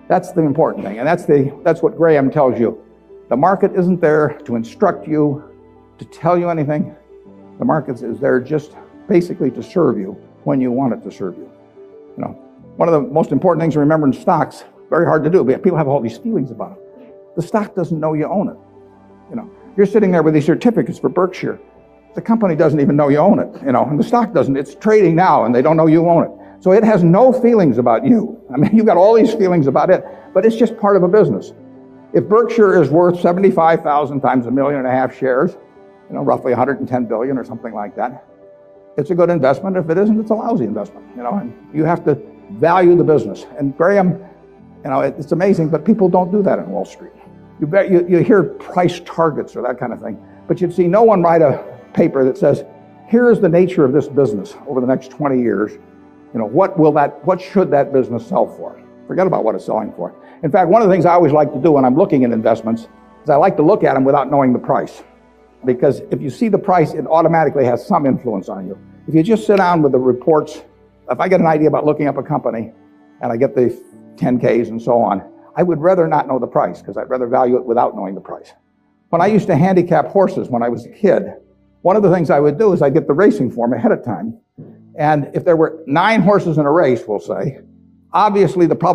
That's the important thing, and that's what Graham tells you. The market isn't there to instruct you, to tell you anything. The market is there just basically to serve you when you want it to serve you. You know, one of the most important things to remember in stocks, very hard to do, but people have all these feelings about it. The stock doesn't know you own it. You know, you're sitting there with these certificates for Berkshire. The company doesn't even know you own it, you know, and the stock doesn't. It's trading now and they don't know you own it. So it has no feelings about you. I mean, you've got all these feelings about it, but it's just part of a business. If Berkshire is worth 75,000 times 1.5 million shares, you know, roughly 110 billion or something like that, it's a good investment. If it isn't, it's a lousy investment, you know, and you have to value the business. And Graham, you know, it's amazing, but people don't do that in Wall Street. You hear price targets or that kind of thing, but you'd see no one write a paper that says, here is the nature of this business over the next 20 years. You know, what should that business sell for? Forget about what it's selling for. In fact, one of the things I always like to do when I'm looking at investments is I like to look at them without knowing the price. Because if you see the price, it automatically has some influence on you. If you just sit down with the reports, if I get an idea about looking up a company and I get the 10Ks and so on, I would rather not know the price because I'd rather value it without knowing the price. When I used to handicap horses when I was a kid, one of the things I would do is I'd get the racing form ahead of time. And if there were 9 horses in a race, we'll say, obviously the